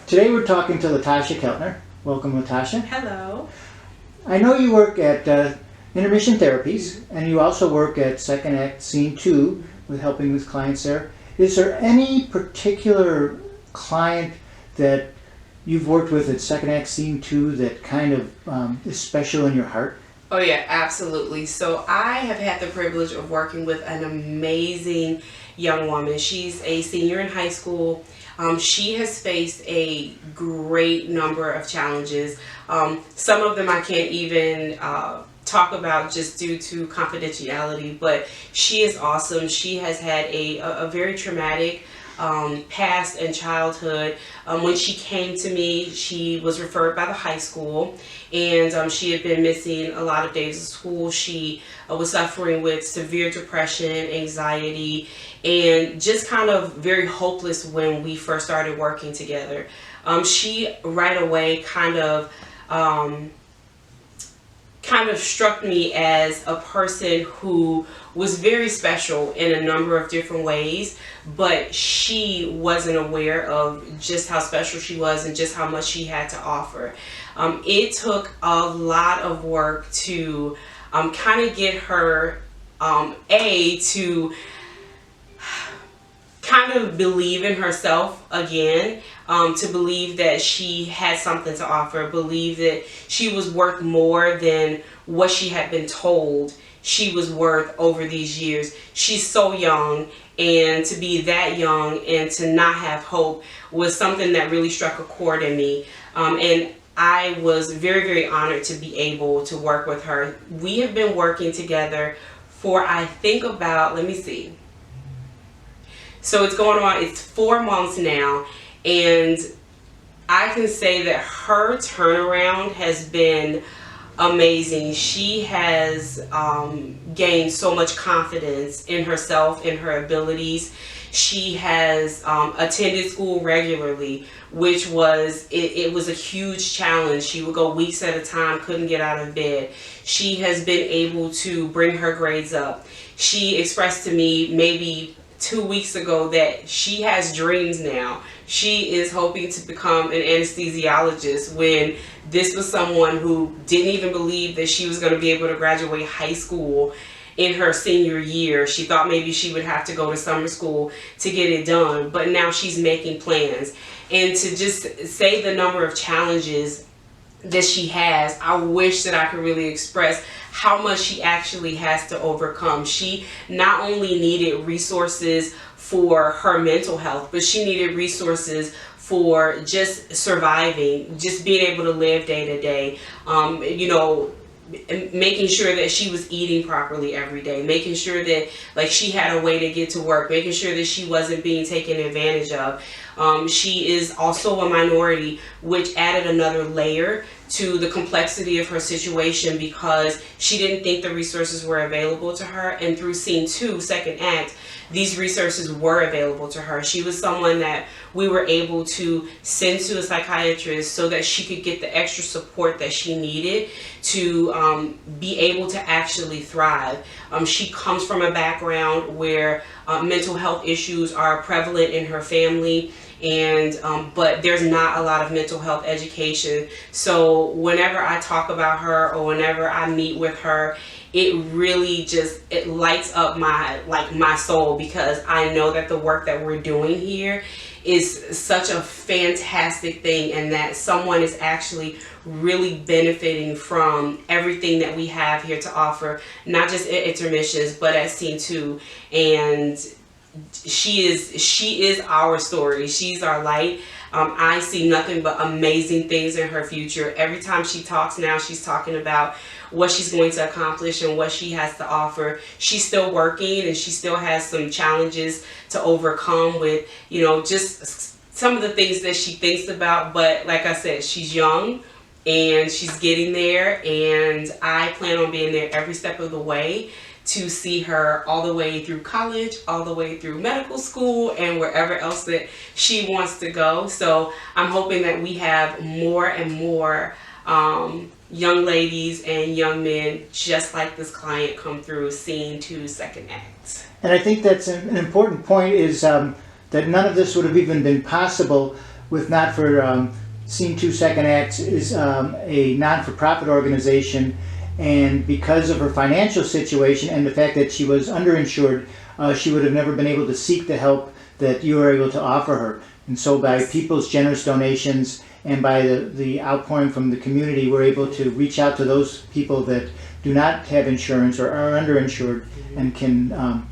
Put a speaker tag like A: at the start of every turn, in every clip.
A: Today we're talking to LaTasha Keltner. Welcome, LaTasha.
B: Hello.
A: I know you work at Intermission Therapies, and you also work at Second Act Scene 2 with helping with clients there. Is there any particular client that you've worked with at Second Act Scene 2 that kind of is special in your heart?
B: Oh yeah, absolutely. So I have had the privilege of working with an amazing young woman. She's a senior in high school. She has faced a great number of challenges. Some of them I can't even talk about just due to confidentiality, but she is awesome. She has had a very traumatic past and childhood. When she came to me, she was referred by the high school, and she had been missing a lot of days of school. She was suffering with severe depression, anxiety, and just kind of very hopeless when we first started working together. She right away kind of struck me as a person who was very special in a number of different ways, but she wasn't aware of just how special she was and just how much she had to offer. It took a lot of work to kind of get her to kind of believe in herself again, to believe that she had something to offer, believe that she was worth more than what she had been told she was worth over these years. She's so young, and to be that young and to not have hope was something that really struck a chord in me. And I was very, very honored to be able to work with her. We have been working together for, I think, about, let me see. So it's 4 months now, and I can say that her turnaround has been amazing. She has gained so much confidence in herself, in her abilities. She has attended school regularly, which was, it was a huge challenge. She would go weeks at a time, couldn't get out of bed. She has been able to bring her grades up. She expressed to me maybe 2 weeks ago that she has dreams now. She is hoping to become an anesthesiologist, when this was someone who didn't even believe that she was going to be able to graduate high school in her senior year. She thought maybe she would have to go to summer school to get it done, but now she's making plans. And to just say the number of challenges that she has, I wish that I could really express how much she actually has to overcome. She not only needed resources for her mental health, but she needed resources for just surviving, just being able to live day to day. Making sure that she was eating properly every day, making sure that she had a way to get to work, making sure that she wasn't being taken advantage of. She is also a minority, which added another layer to the complexity of her situation, because she didn't think the resources were available to her. And through Scene 2, Second Act, these resources were available to her. She was someone that we were able to send to a psychiatrist so that she could get the extra support that she needed to be able to actually thrive. She comes from a background where mental health issues are prevalent in her family, and but there's not a lot of mental health education. So whenever I talk about her or whenever I meet with her, it really just, it lights up my soul, because I know that the work that we're doing here is such a fantastic thing, and that someone is actually really benefiting from everything that we have here to offer, not just at Intermissions, but at Scene 2. And she is our story. She's our light. I see nothing but amazing things in her future. Every time she talks now, she's talking about what she's going to accomplish and what she has to offer. She's still working, and she still has some challenges to overcome with, just some of the things that she thinks about. But like I said, she's young and she's getting there, and I plan on being there every step of the way to see her all the way through college, all the way through medical school, and wherever else that she wants to go. So I'm hoping that we have more and more young ladies and young men just like this client come through Scene 2 Second Act.
A: And I think that's an important point, is that none of this would have even been possible with Scene 2 Second Act is a non-for-profit organization, and because of her financial situation and the fact that she was underinsured, she would have never been able to seek the help that you were able to offer her. And so by people's generous donations and by the outpouring from the community, we're able to reach out to those people that do not have insurance or are underinsured and can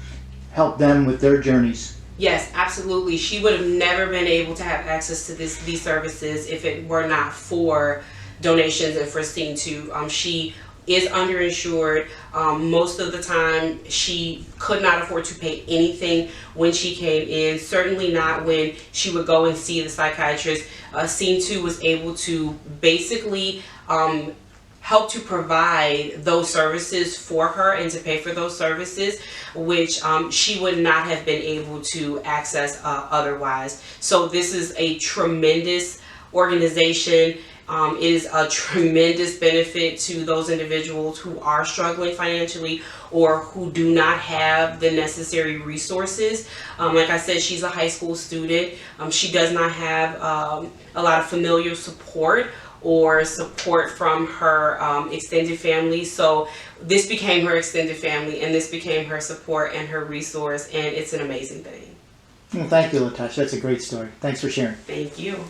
A: help them with their journeys.
B: Yes, absolutely. She would have never been able to have access to these services if it were not for donations and for Scene 2. She is underinsured. Most of the time, she could not afford to pay anything when she came in. Certainly not when she would go and see the psychiatrist. Scene 2 was able to basically help to provide those services for her and to pay for those services, which she would not have been able to access otherwise. So this is a tremendous organization. It is a tremendous benefit to those individuals who are struggling financially or who do not have the necessary resources. Like I said, she's a high school student. She does not have a lot of familial support or support from her extended family. So this became her extended family, and this became her support and her resource, and it's an amazing thing.
A: Well, thank you, LaTasha. That's a great story. Thanks for sharing.
B: Thank you.